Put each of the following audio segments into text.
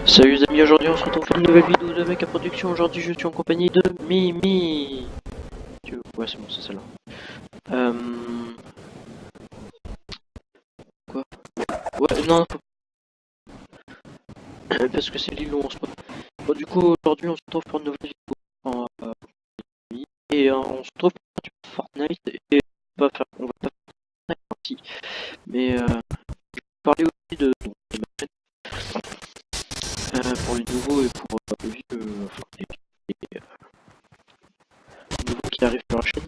Salut les amis, aujourd'hui on se retrouve pour une nouvelle vidéo de Mec à Production. Aujourd'hui je suis en compagnie de Mimi. Ouais c'est bon, c'est celle-là. Quoi? Ouais, non, parce que c'est l'île où on se retrouve. Bon, du coup aujourd'hui on se retrouve pour une nouvelle vidéo et on se retrouve pour du Fortnite et on va pas faire Fortnite partie, mais je vais parler aussi de ma chaîne pour les nouveaux et pour le vieux Fortnite et les nouveaux qui arrivent sur la chaîne.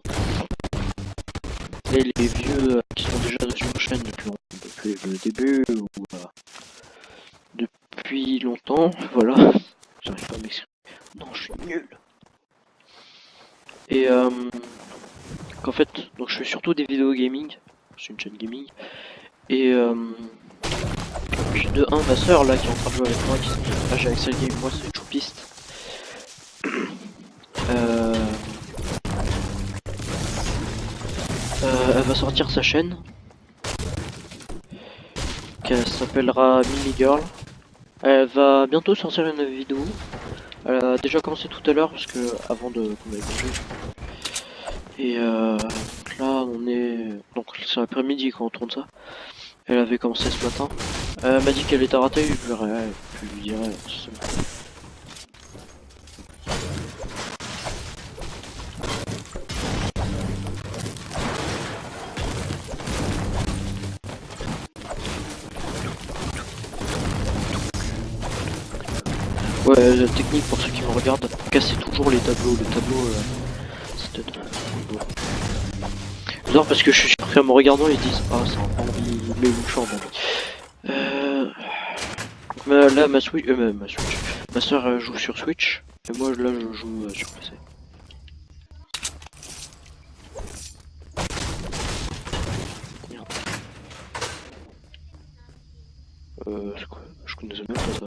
Et les vieux qui sont déjà sur la chaîne depuis le début ou depuis longtemps, voilà. J'arrive pas à m'exprimer. Non, je suis nul. Et qu'en fait, donc je fais surtout des vidéos gaming. C'est une chaîne gaming. Et puis de un, ma soeur là qui est en train de jouer avec moi, qui s'appelle Age Axel Game, moi c'est Choupiste. Euh, elle va sortir sa chaîne. Qui s'appellera Mini Girl. Elle va bientôt sortir une vidéo. Elle a déjà commencé tout à l'heure parce que avant de qu'on aille manger. Et donc là on est. Donc c'est l'après-midi quand on tourne ça. Elle avait commencé ce matin. Elle m'a dit qu'elle était ratée, je lui dirai. Ouais, la technique pour ceux qui me regardent, casser toujours les tableaux. Le tableau, c'est non, parce que je suis sûr qu'en me regardant ils disent ah ça a envie, mais une chambre. Là ma soeur joue sur Switch et moi là je joue sur PC. Merde. C'est quoi? Je connaissais même pas ça.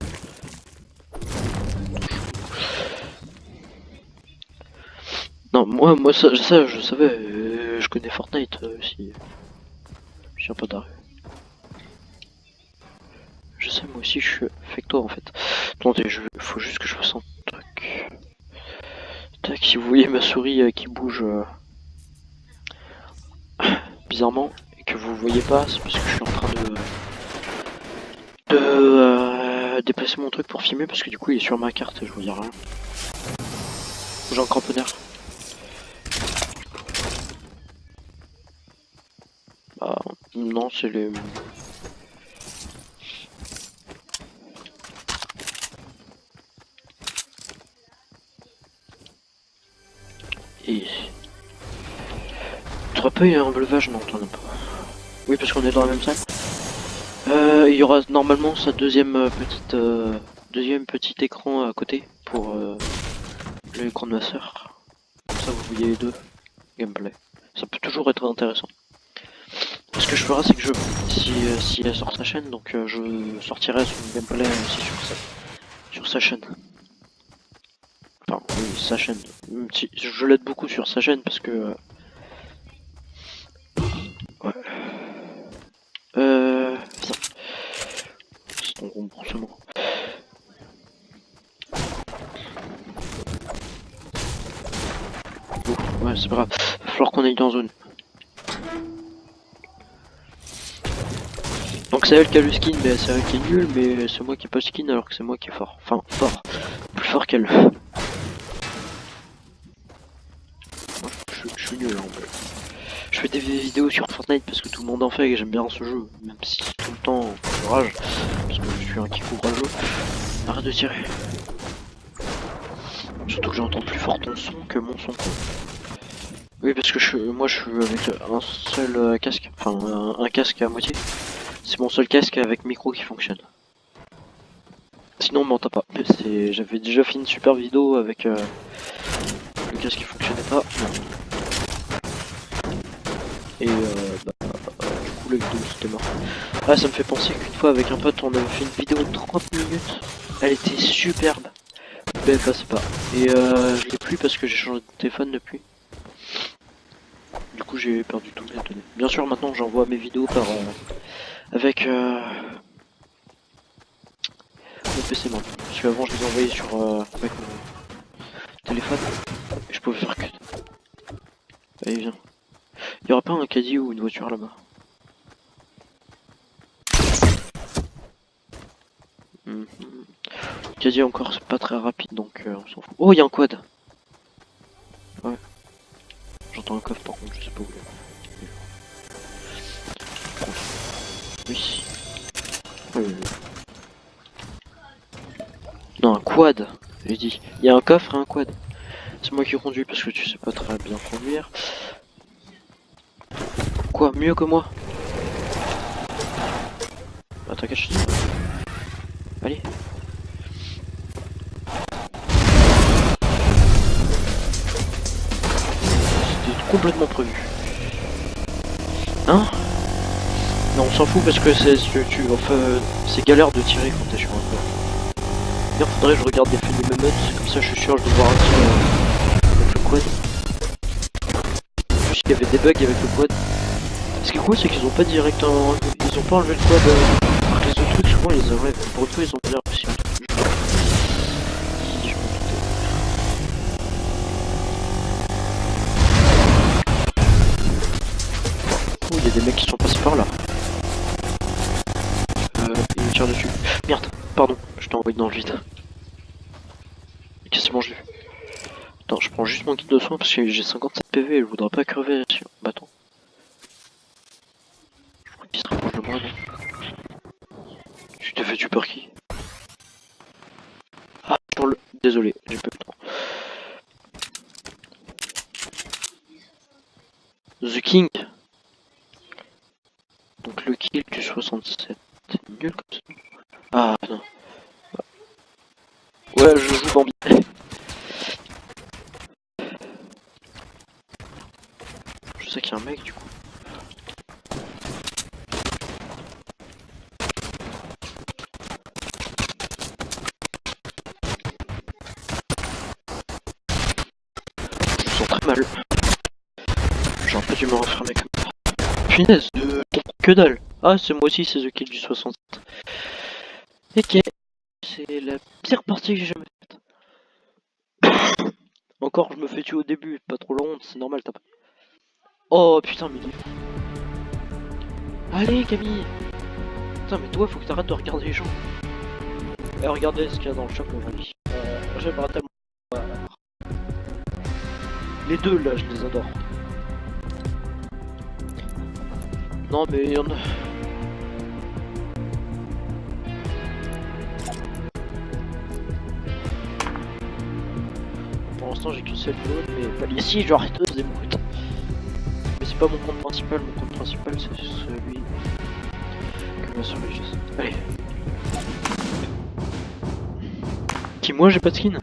Non, moi ça je savais, je connais Fortnite si je viens pas d'arriver. Je sais, moi aussi je suis avec toi en fait. Attendez, faut juste que je fasse un truc. Tac, si vous voyez ma souris qui bouge bizarrement et que vous voyez pas, c'est parce que je suis en train de déplacer mon truc pour filmer parce que du coup il est sur ma carte et je vous dis rien. J'ai un cramponnaire. Bah non, c'est les... Et... T'aurais pas eu un bleuvage? Non, t'en as pas. Oui, parce qu'on est dans la même salle. Il y aura normalement sa deuxième petit écran à côté pour l'écran de ma soeur. Comme ça vous voyez les deux gameplay. Ça peut toujours être intéressant. Ce que je ferai c'est que si elle sort sa chaîne, donc je sortirai son gameplay aussi sur sa chaîne. Enfin oui, sa chaîne. Si, je l'aide beaucoup sur sa chaîne parce que ouais. Ça. C'est ton remboursement. Ouais, c'est pas grave. Va falloir qu'on aille dans zone. Donc c'est elle qui a le skin, mais c'est elle qui est nulle, mais c'est moi qui ai pas le skin alors que c'est moi qui est fort. Enfin, fort. Plus fort qu'elle. Je suis nul en fait. Je fais des vidéos sur Fortnite parce que tout le monde en fait et j'aime bien ce jeu. Même si tout le temps je rage. Parce que je suis un kikou rageux. Arrête de tirer. Surtout que j'entends plus fort ton son que mon son. Oui, parce que moi je suis avec un seul casque. Enfin, un casque à moitié. C'est mon seul casque avec micro qui fonctionne. Sinon on m'entend pas. J'avais déjà fait une super vidéo avec le casque qui fonctionnait pas. Et du coup la vidéo c'était mort. Ah, ça me fait penser qu'une fois avec un pote on avait fait une vidéo de 30 minutes. Elle était superbe. Mais elle passait pas. Et je l'ai plus parce que j'ai changé de téléphone depuis. Du coup j'ai perdu toutes mes données. Bien sûr maintenant j'envoie mes vidéos par avec mon PC maintenant. Parce qu'avant je les envoyais sur avec mon téléphone et je pouvais faire que. Allez viens. Il y aura pas un caddie ou une voiture là-bas? Caddie encore c'est pas très rapide donc on s'en fout. Oh il y a un quad. Ouais. J'entends un coffre par contre, je sais pas où il est. Oui. Oui. Non un quad. J'ai dit. Il y a un coffre et un quad. C'est moi qui conduis parce que tu sais pas très bien conduire. Quoi, mieux que moi? Bah t'inquiète, je te dis. Allez. C'était complètement prévu. Hein? Non, on s'en fout parce que c'est enfin, c'est galère de tirer quand t'es sur un corps. D'ailleurs, faudrait que je regarde des films de meutes, comme ça je suis sûr je vais voir un tir avec le quad. En plus, il y avait des bugs avec le quad. Ce qui est cool, c'est qu'ils ont pas directement. Ils ont pas enlevé le quad. Alors que les autres trucs, souvent ils les enlèvent. Pour une fois, ils ont bien réussi. Je m'en doutais. Oh, il y a des mecs qui sont passés par là. Ils me tirent dessus. Merde, pardon, je t'ai envoyé dans le vide. Quasiment je l'ai vu. Attends, je prends juste mon kit de soin parce que j'ai 57 PV et je voudrais pas crever sur le bâton. Je crois qu'il se rapproche de moi, non? Tu t'es fait tuer par qui? Ah, désolé, j'ai pas eu le temps. The King. Donc le kill du 67. C'est nul comme ça. Ah non. Ouais, je joue Bambi. Je sais qu'il y a un mec du coup. Je me sens très mal. J'ai un peu du mal à faire mes comme ça. Punaise, que dalle. Ah, c'est moi aussi, c'est The Kill du 67. Ok. C'est la pire partie que j'ai jamais faite. Encore, je me fais tuer au début, pas trop long, c'est normal, t'as pas. Oh putain, mais il est fou. Allez, Camille. Putain, mais toi, faut que t'arrêtes de regarder les gens. Et regardez ce qu'il y a dans le shop, mon ami. J'aimerais tellement. Les deux là, je les adore. Non, mais il y en a. Pour l'instant, j'ai qu'une seule mode, mais pas ici, je arrête de émoutes. Mais c'est pas mon compte principal, mon compte principal c'est celui que ma soeur religieuse. Allez. Qui, moi j'ai pas de skin?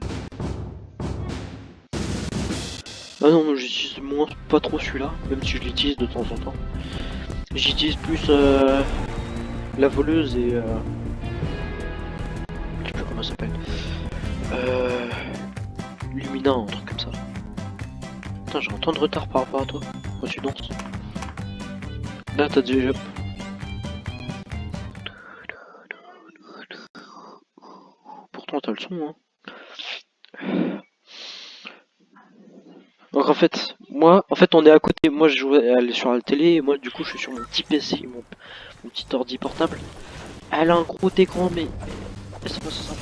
Ah non, j'utilise moins pas trop celui-là, même si je l'utilise de temps en temps. J'utilise plus la voleuse et je sais plus comment ça s'appelle. Lumina, un truc comme ça. Putain, j'ai un temps de retard par rapport à toi. Quand tu danses. Là, t'as déjà. Pourtant, t'as le son, hein. Donc en fait, moi, on est à côté. Moi, je jouais sur la télé et moi, du coup, je suis sur mon petit PC, mon petit ordi portable. Elle a un gros écran, mais c'est pas ça sympa.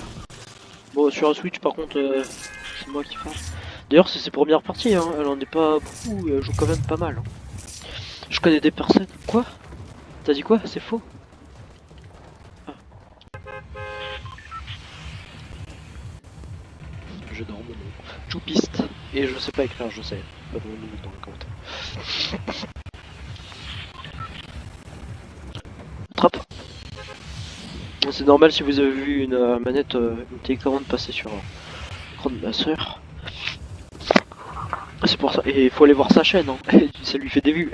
Bon, sur la Switch, par contre, c'est moi qui fais. D'ailleurs, c'est ses premières parties, hein. Elle en est pas beaucoup, elle joue quand même pas mal. Hein. Je connais des personnes. Quoi? T'as dit quoi? C'est faux? Ah. Je dors mon nom. Choupiste. Et je sais pas écrire, je sais. Pas de mon nom dans le commentaire. Attrape. C'est normal si vous avez vu une manette, une télécommande passer sur l'écran de ma soeur. C'est pour ça. Et il faut aller voir sa chaîne, hein. Ça lui fait des vues.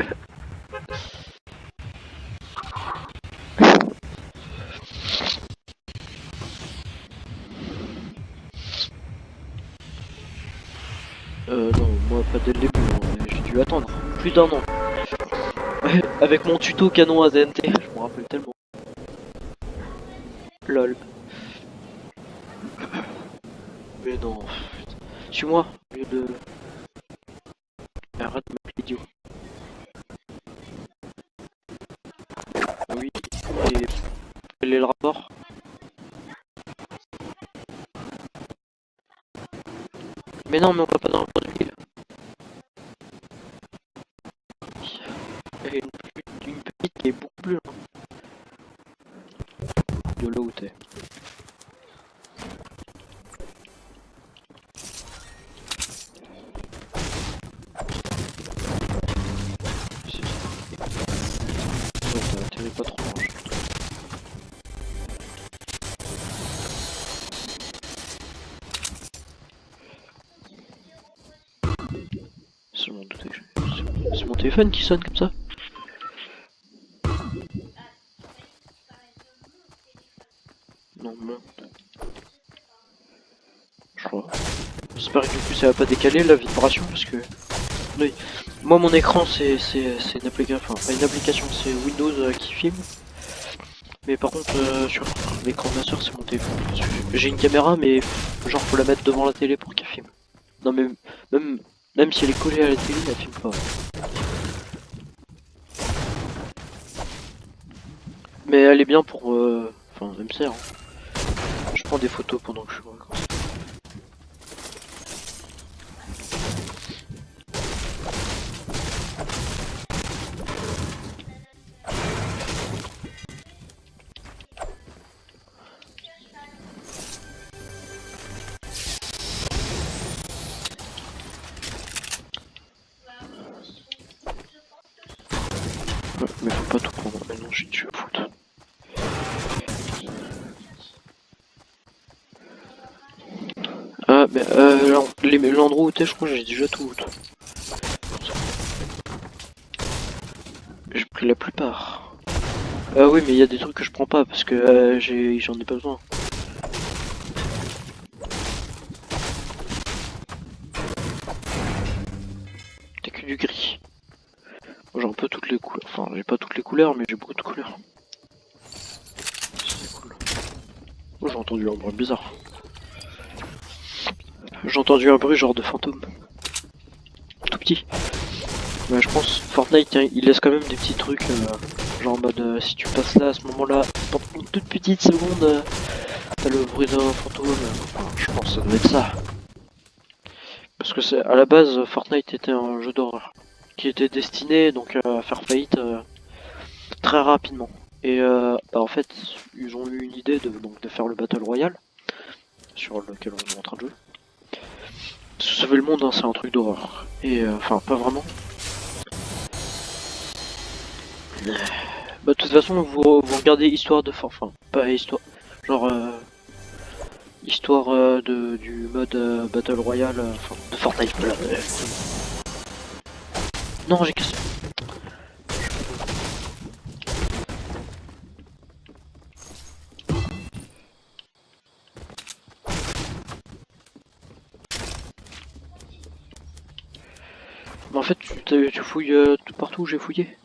Non, moi pas dès le début, hein. J'ai dû attendre plus d'un an. Avec mon tuto canon AZNT, je me rappelle tellement. Lol. Mais non. Suis-moi, au lieu de... Arrête de m'appeler idiot. Oui, et quel est le rapport? Mais non, mais on va pas dans le produit. Il y a une petite qui est beaucoup plus loin. De là où t'es. Ouais, t'as atterri pas trop loin. C'est mon douté que c'est mon téléphone qui sonne comme ça. Non, bon. Je crois. J'espère que du coup ça va pas décaler la vibration parce que... Oui. Moi mon écran c'est une application, enfin pas une application, c'est Windows qui filme. Mais par contre sur l'écran de ma soeur c'est mon téléphone. J'ai une caméra mais genre faut la mettre devant la télé pour qu'elle filme. Non mais même si elle est collée à la télé elle filme pas. Mais elle est bien pour... Enfin elle me sert. Hein. Je prends des photos pendant que je suis en vacances. Ouais, mais faut pas tout prendre, maintenant j'ai tué à foutre. Ah mais l'endroit où t'es je crois que j'ai déjà tout. J'ai pris la plupart. Ah oui mais il y a des trucs que je prends pas parce que j'en ai pas besoin. T'as que du gris. J'ai un peu toutes les couleurs, enfin j'ai pas toutes les couleurs mais j'ai beaucoup de couleurs. C'est cool. Oh j'ai entendu un bruit bizarre. J'ai entendu un bruit genre de fantôme. Tout petit. Ouais, je pense Fortnite il laisse quand même des petits trucs genre en mode si tu passes là à ce moment là pendant une toute petite seconde t'as le bruit d'un fantôme. Enfin, je pense que ça doit être ça. Parce que c'est à la base Fortnite était un jeu d'horreur qui était destiné donc à faire faillite très rapidement. Et bah, en fait ils ont eu une idée de faire le Battle Royale sur lequel on est en train de jouer. Sauver le monde hein, c'est un truc d'horreur. Et enfin pas vraiment. Bah de toute façon vous regardez histoire de enfin pas histoire genre histoire du mode Battle Royale enfin de Fortnite voilà. Non j'ai cassé. Mais en fait tu fouilles tout partout où j'ai fouillé.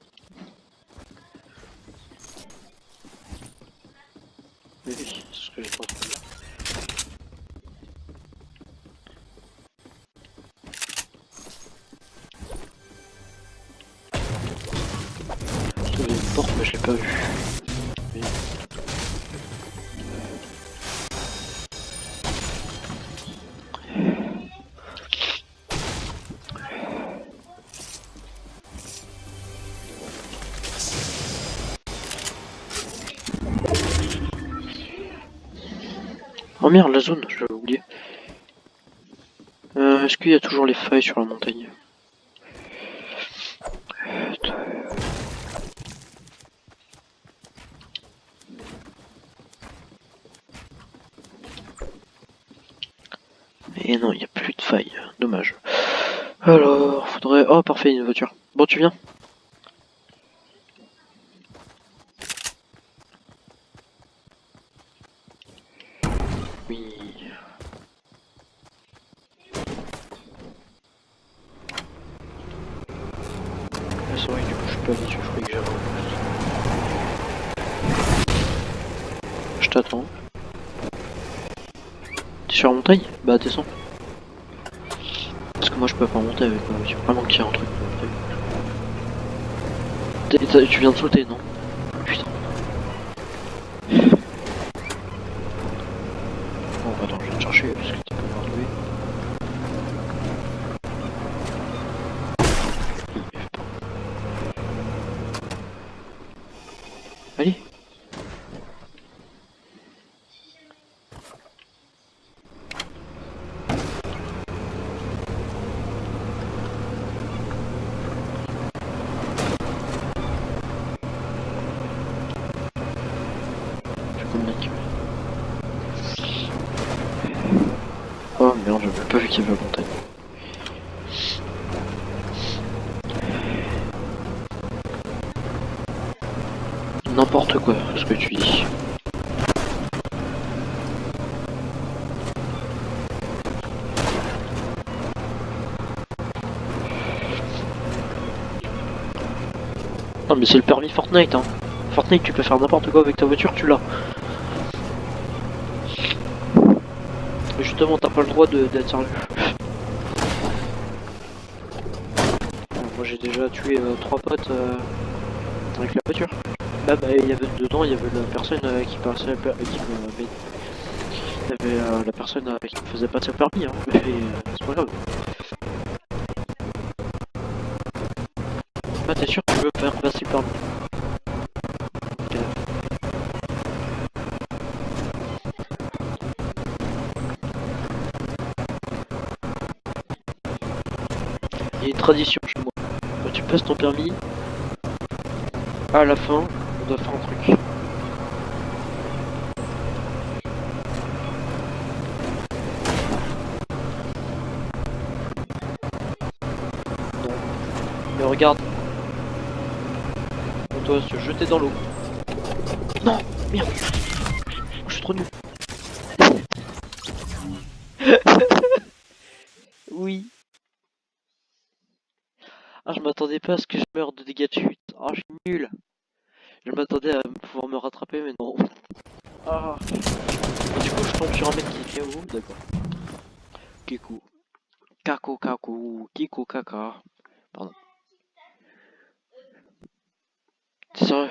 Oui, c'est ce que j'ai pas entendu. Il y avait une porte mais je l'ai pas vue. Oui. Oh merde la zone, j'avais oublié. Est-ce qu'il y a toujours les failles sur la montagne? Et non, il n'y a plus de failles, dommage. Alors, faudrait... Oh parfait, une voiture. Bon, tu viens? Oui. Ah, c'est vrai que du coup je suis pas habitué, je croyais que j'avais un boost. Je t'attends. T'es sur la montagne? Bah descends. Parce que moi je peux pas monter avec ma voiture. Vraiment qu'il y a un truc. Tu viens de sauter, non? Putain. Bon, attends, je vais te chercher parce que tu peux m'enlever. Allez. Oh merde, j'avais pas vu qu'il y avait la montagne. N'importe quoi, ce que tu dis. Non mais c'est le permis Fortnite hein. Fortnite tu peux faire n'importe quoi avec ta voiture, tu l'as. Justement t'as pas le droit d'être sérieux. Moi j'ai déjà tué 3 potes avec la voiture. Là bah il y avait dedans, il y avait la personne qui passait qui me... Il y avait la personne qui me faisait passer le permis hein. Mais c'est pas grave. Ah t'es sûr que tu veux faire passer le permis? Il y a une tradition chez moi. Quand tu passes ton permis, à la fin, on doit faire un truc. Non. Mais regarde. On doit se jeter dans l'eau. Non, merde. Je suis trop nul. Oui. Ah, je m'attendais pas à ce que je meure de dégâts de chute. Ah, je suis nul. Je m'attendais à pouvoir me rattraper, mais non. Ah. Du coup, je tombe sur un mec qui est KO. D'accord. Kiku. Kako Kaku. Kiku Kaka. Pardon. T'es sérieux?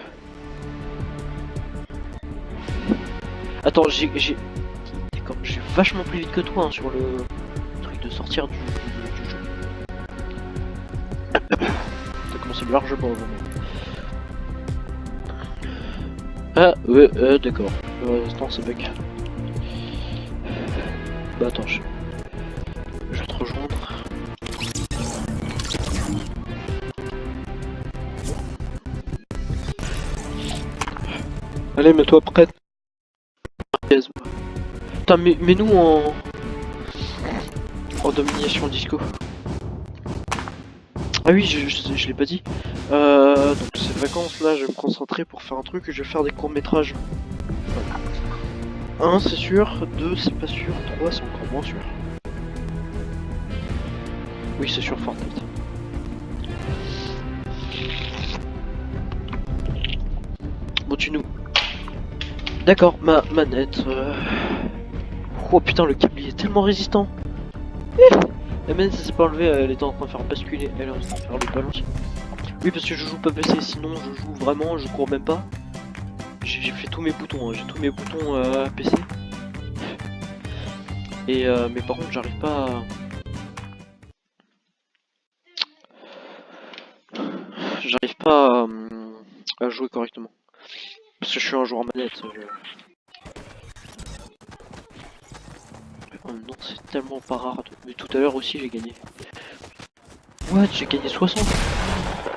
Attends, j'ai vachement plus vite que toi hein, sur le truc de sortir du jeu. T'as commencé largement avant moi. Ah, ouais, d'accord. L'instant, c'est bug. Bah attends, je vais te rejoindre. Allez, mets-toi prête. Putain, mets-nous en domination disco. Ah oui, je l'ai pas dit. Donc ces vacances là, je vais me concentrer pour faire un truc, je vais faire des courts-métrages. 1 c'est sûr, 2 c'est pas sûr, 3 c'est encore moins sûr. Oui c'est sûr Fortnite. Bon tu nous... D'accord, ma manette... Oh putain le câble il est tellement résistant. La manette elle s'est pas enlevée, elle était en train de faire basculer, elle est en train de faire le balance. Oui parce que je joue pas PC, sinon je joue vraiment, je cours même pas. J'ai fait tous mes boutons, hein. J'ai tous mes boutons PC. Et mais par contre j'arrive pas à jouer correctement. Parce que je suis un joueur manette. Oh non c'est tellement pas rare. Mais tout à l'heure aussi j'ai gagné. What? J'ai gagné 60.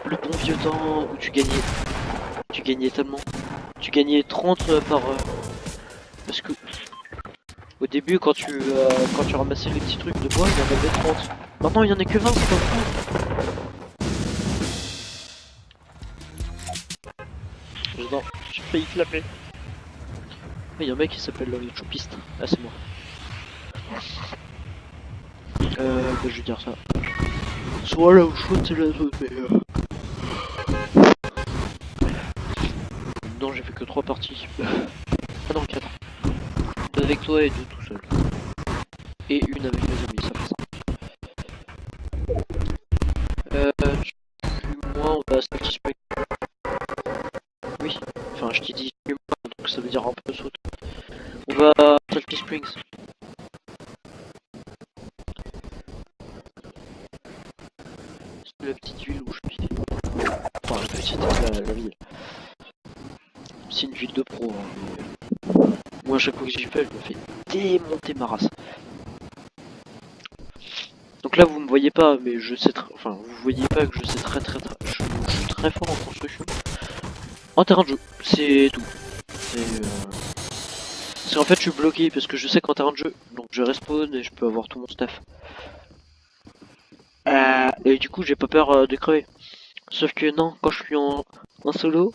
Le bon vieux temps où tu gagnais tellement. Tu gagnais 30 par... parce que... Au début quand tu ramassais les petits trucs de bois, il y en avait 30. Maintenant il y en a que 20, c'est pas vrai. Non, j'ai failli flapper. Il y a un mec qui s'appelle le choupiste. Ah c'est moi. Bah, je vais dire ça. Soit là où je saute, c'est la zone, mais non, j'ai fait que 3 parties. Ah non, 4. Avec toi et 2 tout seul. et une avec mes amis, ça fait ça. Moi on va à Salty Spring. Oui, enfin je t'ai dit suis-moi, donc ça veut dire un peu saute. On va à Salty Springs. C'est la petite ville où je suis. Enfin la petite, la ville. C'est une ville de pro, hein, mais... Moi à chaque fois que j'y vais, je me fais démonter ma race. Donc là vous me voyez pas, mais je sais enfin vous voyez pas que je sais je suis très fort en construction. En terrain de jeu, c'est tout. C'est en fait je suis bloqué parce que je sais qu'en terrain de jeu, donc je respawn et je peux avoir tout mon stuff. Et du coup j'ai pas peur de crever. Sauf que non, quand je suis en solo,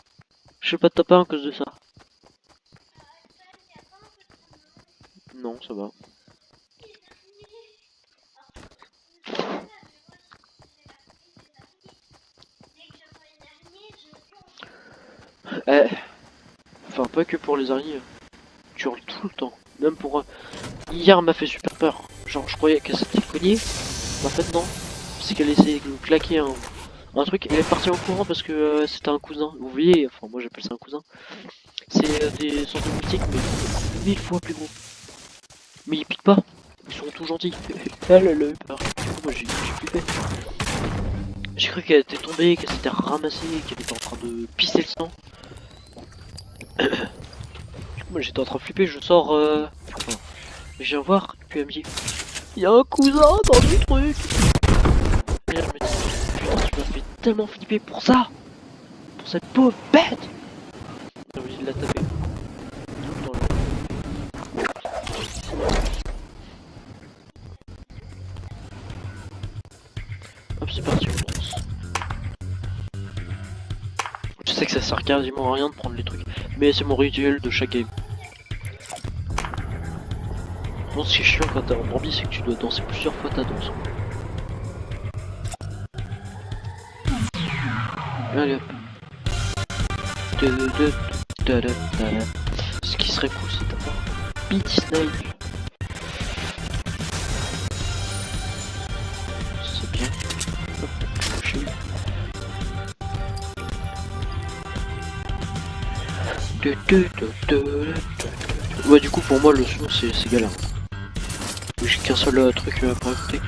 je fais pas de top 1 à cause de ça. Non, ça va. Eh, enfin pas que pour les araignées. Tu hurles tout le temps. Même pour... Hier m'a fait super peur. Genre je croyais qu'elle s'était cognée. Mais en fait non. C'est qu'elle essayait de me claquer un truc. Et elle est partie en courant parce que c'était un cousin. Vous voyez, enfin moi j'appelle ça un cousin. C'est des sortes de moustiques mais 1000 fois plus gros. Mais ils piquent pas. Ils sont tout gentils. Elle a eu peur. Du coup moi j'ai flippé. J'ai cru qu'elle était tombée, qu'elle s'était ramassée, qu'elle était en train de pisser le sang. Moi j'étais en train de flipper, je sors, enfin, je viens voir, et puis elle me dit il y a un cousin dans le truc. Et là je me dis putain tu m'as fait tellement flipper pour ça, pour cette pauvre bête. J'ai envie de la taper. Dans le... Hop c'est parti on lance. Je sais que ça sert quasiment à rien de prendre les trucs, mais c'est mon rituel de chaque game. Bon, ce qui est chiant quand t'es en Bambi, c'est que tu dois danser plusieurs fois ta danse. Allez hop. Ce qui serait cool, c'est d'avoir Beat Snipe. C'est bien. Hop, je ouais, du coup, pour moi, le son, c'est galère. J'ai qu'un seul truc pour écouter.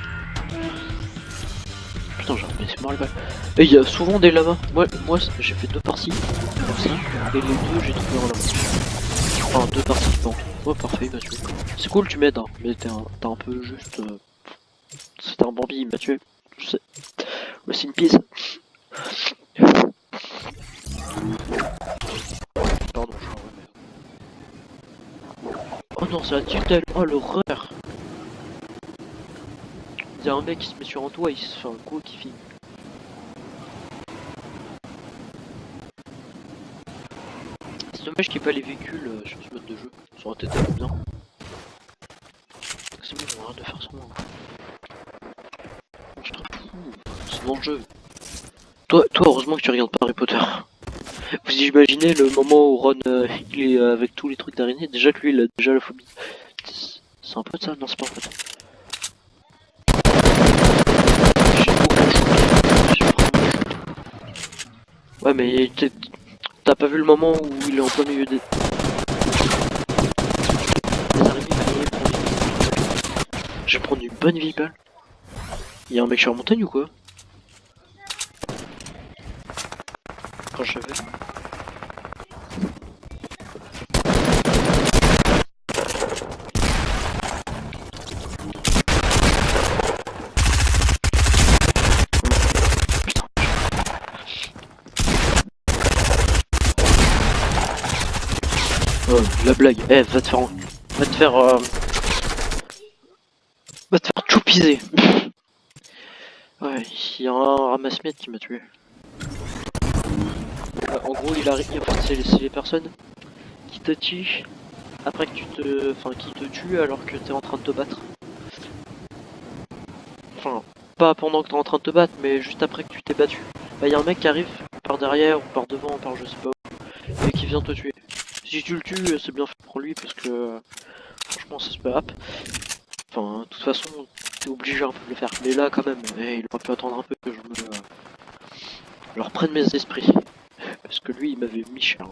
Putain, j'ai remis, c'est mort les balles. Et il y a souvent des lamas. Moi j'ai fait 2 parties comme ça, et les 2 j'ai trouvé en lama. Enfin, 2 parties, bon. Ouais, parfait, il m'a tué. C'est cool, tu m'aides, hein, mais t'es un peu juste. C'était un Bambi, il m'a tué. Je sais. Ouais, c'est une pisse. Pardon, je remets. Oh non, c'est la tutelle. Oh l'horreur. Il y a un mec qui se met sur un toit, il se fait un coup qui filme. C'est dommage qu'il n'y ait pas les véhicules sur ce mode de jeu. Ça aurait été tellement bien. C'est bon, on arrête de faire ça. C'est dans le jeu. Toi, heureusement que tu regardes pas Harry Potter. Vous imaginez le moment où Ron il est avec tous les trucs d'araignée. Déjà que lui il a déjà la phobie. C'est un peu de ça, non c'est pas en fait. J'ai aucun shoot. J'ai vraiment shoot. Ouais mais t'as pas vu le moment où il est en plein milieu des araignées. Je vais prendre une bonne vipale. Y'a un mec sur la montagne ou quoi? Quand je vais. Oh, la blague. Eh, va te faire... Va te faire... Va te faire choupiser. Ouais, il y a un ramasse-miettes qui m'a tué. En gros, il arrive... Enfin, c'est les personnes qui te tuent après que tu te... Enfin, qui te tuent alors que t'es en train de te battre. Enfin, pas pendant que t'es en train de te battre, mais juste après que tu t'es battu. Bah, y a un mec qui arrive par derrière ou par devant, par je sais pas où, et qui vient te tuer. Si tu le tues, c'est bien fait pour lui parce que franchement, ça se peut hop. Enfin, de toute façon, t'es obligé un peu de le faire. Mais là, quand même, il aurait pu attendre un peu que je reprenne mes esprits. Parce que lui, il m'avait mis cher. Hein.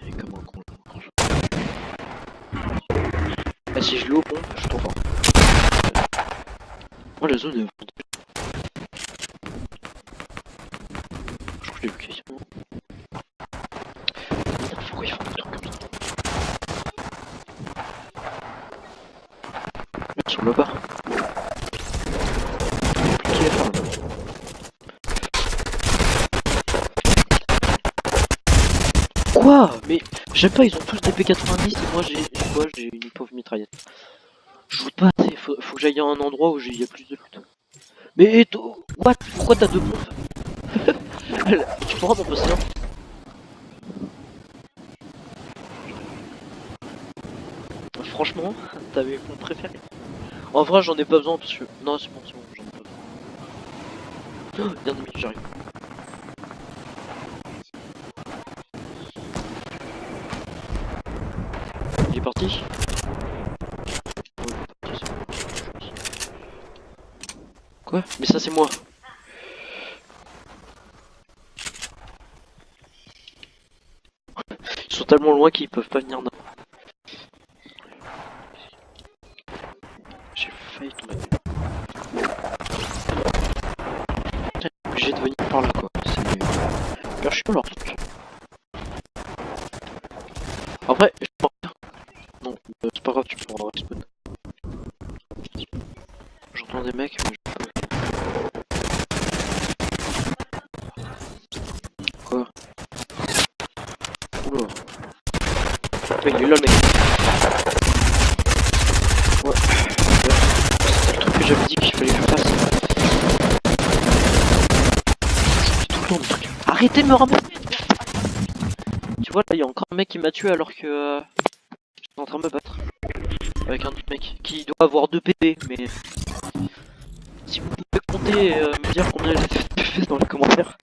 Et comme un con. Ah, si je l'ai au pont, je suis trop fort. Moi, la zone est... Je crois que je l'ai vu quasiment. Pourquoi ils font des trucs comme ça? Là, sur le bas. Compliqué à faire là. Quoi? Mais j'aime pas, ils ont tous des P90 et moi j'ai quoi? J'ai une pauvre mitraillette. Je joue pas assez, faut que j'aille à un endroit où il y a plus de loot. Mais what? Pourquoi t'as deux pompes? Tu pourras m'en passer un? Franchement, t'as mes pompes préférées. En vrai, j'en ai pas besoin parce que. Non, c'est bon, j'en ai pas besoin. Oh, bien ennemi, j'arrive. Il est parti? Oh, il est parti, c'est bon. Quoi? Mais ça, c'est moi. Ils sont tellement loin qu'ils peuvent pas venir là. J'ai failli tomber. Putain, obligé de venir par là quoi. C'est hyper chiant leur truc. Après, je peux pas. Non, c'est pas grave, tu pourras respawn. J'entends des mecs, mais je peux. Quoi? Oula. Ouais, il est là le mec. Ouais. C'est le truc que j'avais dit qu'il fallait que je fasse. Tout le temps des trucs. Arrêtez de me ramasser! Tu vois, là, il y a encore un mec qui m'a tué alors que j'étais en train de me battre. Avec un autre mec qui doit avoir 2 PP, mais si vous pouvez compter et me dire combien il a fait dans les commentaires.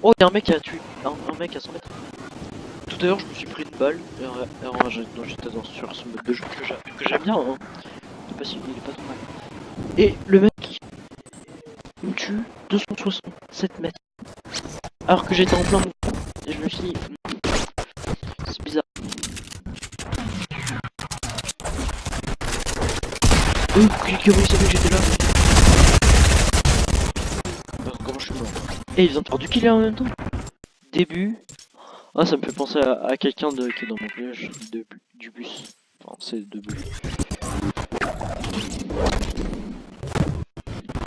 Oh, il y a un mec qui a tué. Un mec à 100 mètres. Tout à l'heure, je me suis pris une balle. J'étais sur ce mode de jeu que j'aime bien. Hein. Je sais pas s'il est pas trop mal. Et le mec il me tue 267 mètres. Alors que j'étais en plein mouvement. Et je me suis dit, c'est bizarre. Comment il savait que j'étais là? Alors, comment je suis mort? Et il vient de faire du kill en même temps. Début. Ah, ça me fait penser à quelqu'un qui est dans mon village du bus. Enfin, c'est de bus.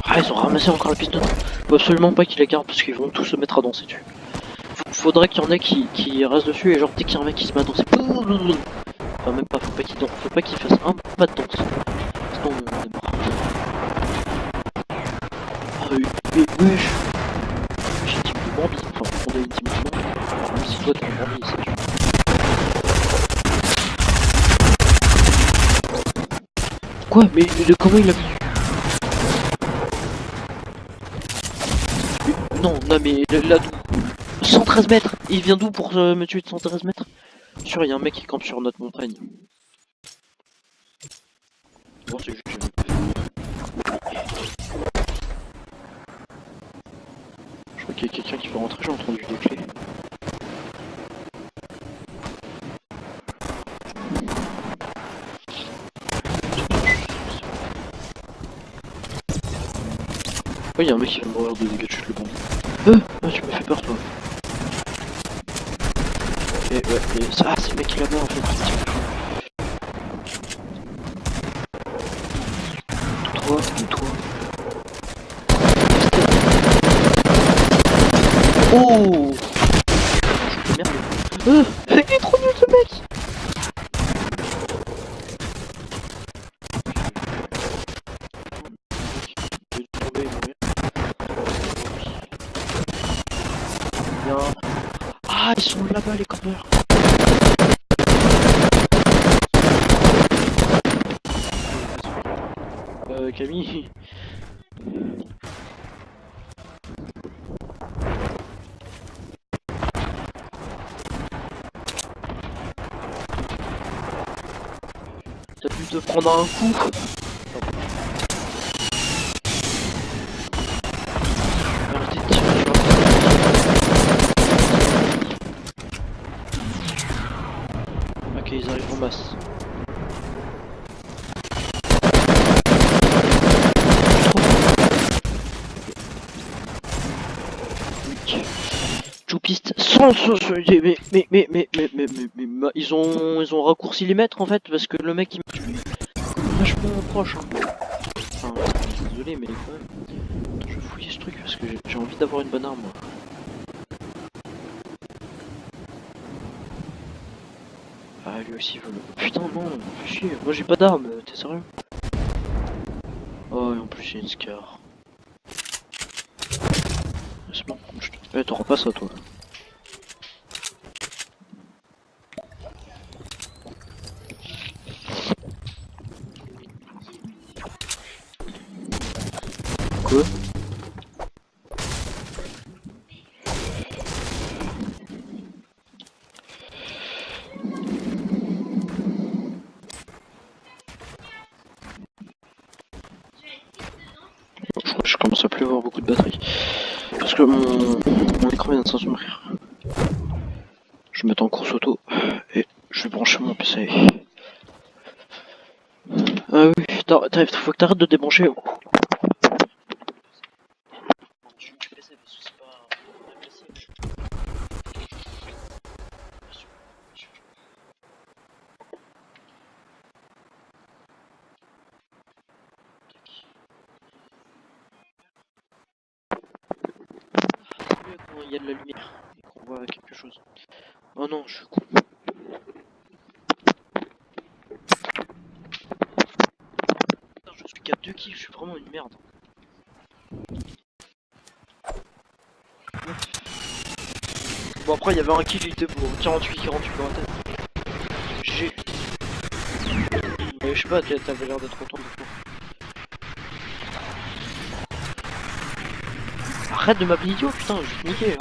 Ah, ils ont ramassé encore la piston. Faut absolument pas qu'ils la gardent parce qu'ils vont tous se mettre à danser dessus. Faudrait qu'il y en ait qui restent dessus et genre dès qu'il y a un mec qui se met à danser. Enfin, même pas, faut pas qu'il fasse un pas de danse. Sinon, on est mort. Oh, wesh! J'ai team de Bambi. Enfin, on a une team de Bambi. Alors, même si toi t'es un Bambi, c'est sûr. Quoi? Mais comment il a vu? Non, mais là, 113 mètres! Il vient d'où pour me tuer de 113 mètres? Sûr, il y a un mec qui campe sur notre montagne. Bon, c'est juste. Je crois qu'il y a quelqu'un qui peut rentrer, j'ai entendu des clés. Ouais, il y a un mec qui va mourir de dégâts de chute le bon. Tu me fais peur toi. Et ouais, ah, c'est le mec qui est là-bas en fait. Toi. Oh! Merde. Il est trop nul ce mec! Ah, ils sont là-bas les campeurs. Camille. T'as pu te prendre un coup. Arrêtez de tirer, ok, ils arrivent en masse. Choupiste sans mais ils ont raccourci les mètres en fait parce que le mec il me tue vachement proche hein. Enfin, désolé mais quand même. Attends, je vais fouiller ce truc parce que j'ai envie d'avoir une bonne arme moi. Ah lui aussi il veut le... Putain non, fais chier, moi j'ai pas d'arme, t'es sérieux? Oh et en plus j'ai une scar. C'est bon, t'auras pas ça toi. Quoi? Je crois que je commence à plus avoir beaucoup de batterie. Parce que mon écran vient de s'assombrir. Je vais mettre en course auto et je vais brancher mon PC. Ah oui, faut que t'arrêtes de débrancher. Quand il y a de la lumière et qu'on voit quelque chose. Oh non, je suis con. Je suis qu'à 2 kills, je suis vraiment une merde. Bon après il y avait un kill, il était pour 48 dans la tête. GG. Mais je sais pas, t'avais l'air d'être content de toi. Arrête de m'appeler idiot, putain, je vais te niquer. Hein.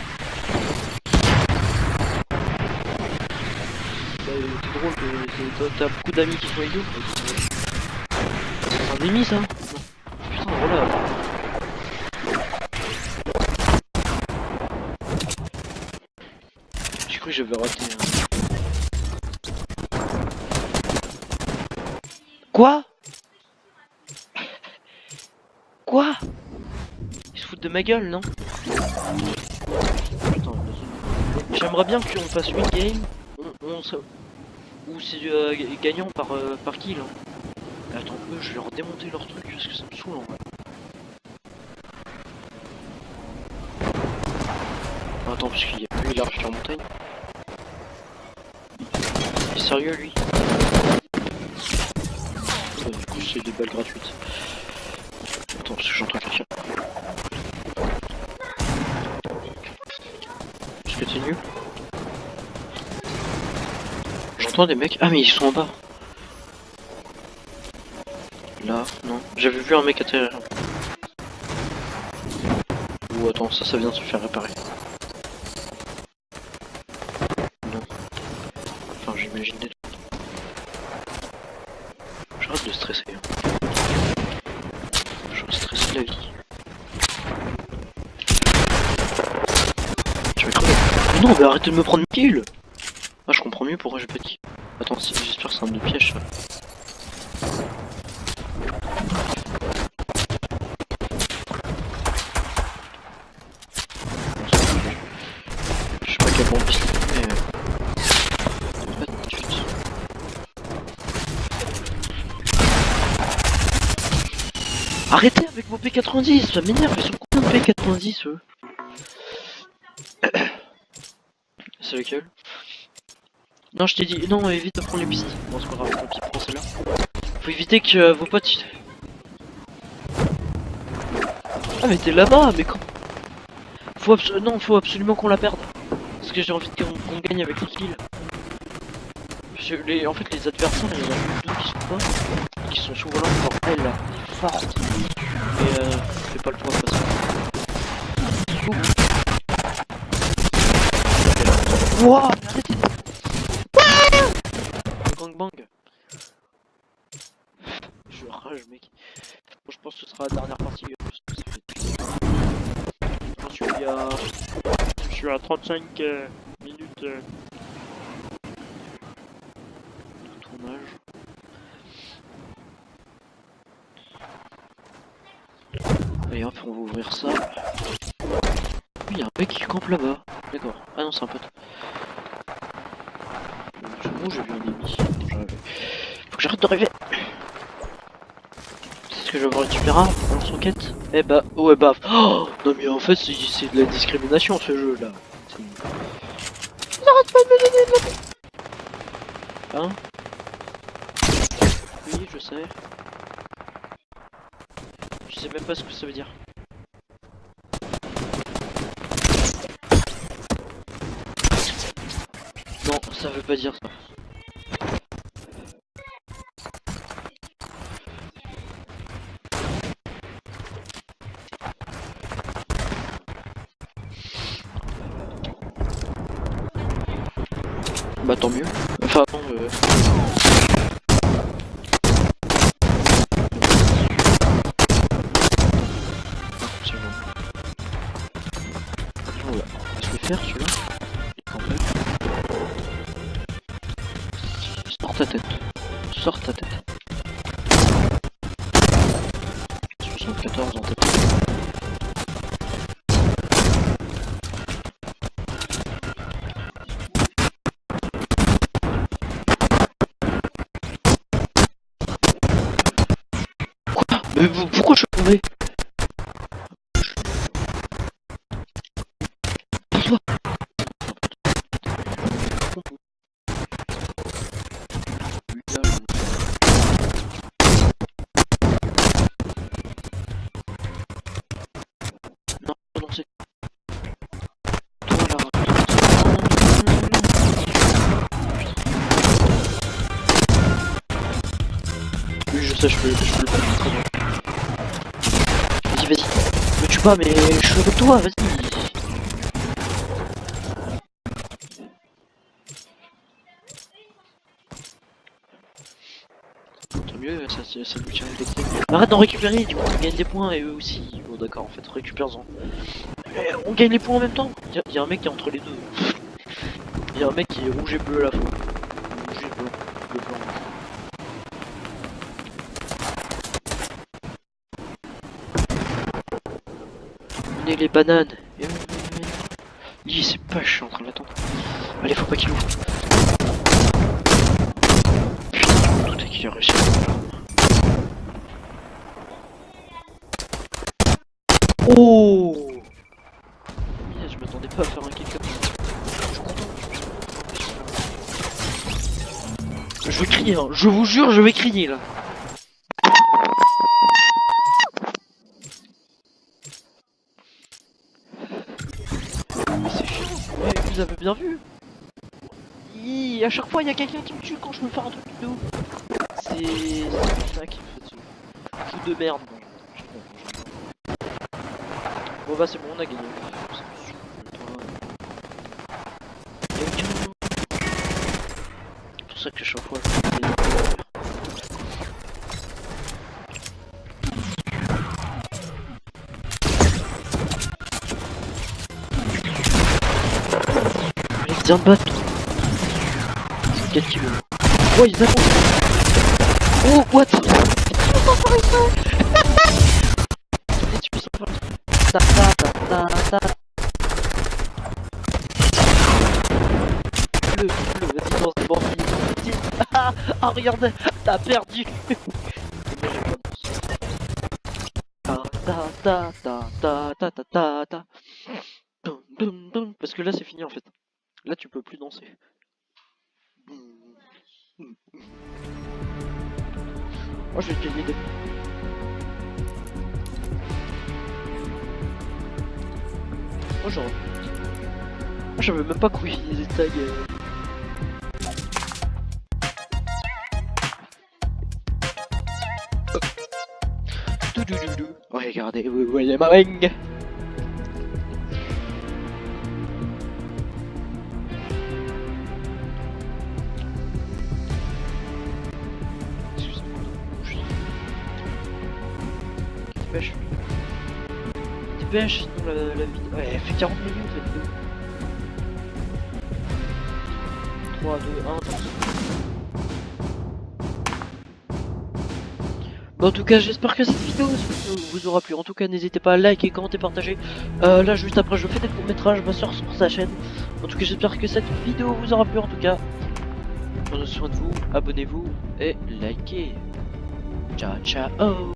C'est drôle que t'as beaucoup d'amis qui sont idiots. C'est un démi ça. Putain, voilà. J'ai cru que j'avais raté. Quoi? Quoi? Ils se foutent de ma gueule, non? Putain, j'aimerais bien qu'on fasse une game où c'est gagnant par kill. Hein. Attends, eux, je vais leur démonter leur truc parce que ça me saoule en vrai. Attends, parce qu'il y a plus il arrive sur la montagne. Il est sérieux lui? Du coup, c'est des balles gratuites. Attends, parce que j'entends quelqu'un. Est-ce que t'es nul? J'entends des mecs. Ah, mais ils sont en bas. Là, non. J'avais vu un mec atterrir. Ou attends, ça vient de se faire réparer. Non. Enfin, j'imagine des trucs. J'arrête de stresser. Je vais stresser la vie. Je vais crever. Non, mais arrêtez de me prendre une kill. Ah, je comprends mieux pourquoi j'ai pas de kill. Attends, j'espère que c'est un de piège ça. Je sais pas quel bon pistolet, mais... Pas de suite. Arrêtez avec vos P90, ça m'énerve, ils sont combien de P90 eux? C'est lequel? Non, je t'ai dit, non, évite de prendre les pistes. Bon, c'est pas grave, tant pis, prends celle-là. Faut éviter que vos potes... Ah, mais t'es là-bas, mais quand... Non, faut absolument qu'on la perde. Parce que j'ai envie qu'on gagne avec les kills. En fait, les adversaires, il y en a deux qui sont pas, qui sont souvent là pour elle, là, forte. Mais c'est pas le point de toute façon. Wouah, mais arrêtez. Gangbang. rage, mec. Bon, je pense que ce sera la dernière partie. Parce que ça fait... Je suis à 35 minutes de tournage. Allez hop, on va ouvrir ça. Il y a un mec qui campe là-bas. D'accord. Ah non, c'est un pote. C'est bon, j'ai vu un ennemi. Faut que j'arrête de rêver. C'est ce que je vais récupérer dans son quête. Eh bah, ouais bah. Oh non mais en fait c'est de la discrimination ce jeu là. Arrête pas de me donner de la... Hein? Oui, je sais. Je sais même pas ce que ça veut dire. Non, ça veut pas dire ça. Bah tant mieux. Enfin non, c'est bon. On va se le faire celui-là. Sors ta tête. Sors ta tête. 74 en tête. Mais pourquoi je suis tombé? Pousse-toi. Non, non, c'est... Toi là. Oui, je sais, je peux le faire très bien. Vas-y, me tue pas, mais je suis avec toi, vas-y. Tant mieux, ça nous tient le déclic. Arrête d'en récupérer, du coup on gagne des points et eux aussi. Bon d'accord, en fait, récupère-en. On gagne les points en même temps. Il y a un mec qui est entre les deux. Il y a un mec qui est rouge et bleu à la fois. Rouge et bleu, bleu blanc. On est les bananes. Il c'est pas, je suis en train de l'attendre. Allez, faut pas qu'il ouvre. Putain, je me doutais qu'il a réussi à l'ouvrir. Oh! Je m'attendais pas à faire un kick comme ça. Je suis content. Je vais crier, hein. Je vous jure, je vais crier là. Mais c'est chiant. Mais vous avez bien vu. À chaque fois, il y a quelqu'un qui me tue quand je me fais un truc de ouf. C'est ça qui me fait dessus. Jeu de merde. Bon bah c'est bon, on a gagné. C'est pour ça que chaque fois je viens de battre. Quel qui veut. Oh ils avancent. Oh what? Tu peux pas faire exprès. Tu peux pas faire exprès. Ta ta ta ta ta. Vas-y lance des bandits. Ah regarde, t'as perdu. Ta ta ta ta ta ta ta ta ta. Parce que là c'est fini en fait. Là tu peux plus danser. Moi je vais te gagner des... Moi genre... Moi je savais même pas qu'on utilisait des tags. Regardez, vous voyez ma ring. dépêche. Dépêche, sinon la vidéo... Ouais, elle fait 40 minutes la vidéo. 3, 2, 1, danse. Bon, en tout cas, j'espère que cette vidéo vous aura plu. En tout cas, n'hésitez pas à liker, commenter, partager. Là, juste après, je fais des courts-métrages, ma soeur sur sa chaîne. En tout cas, j'espère que cette vidéo vous aura plu. En tout cas, prenez soin de vous, abonnez-vous et likez. Ciao, ciao.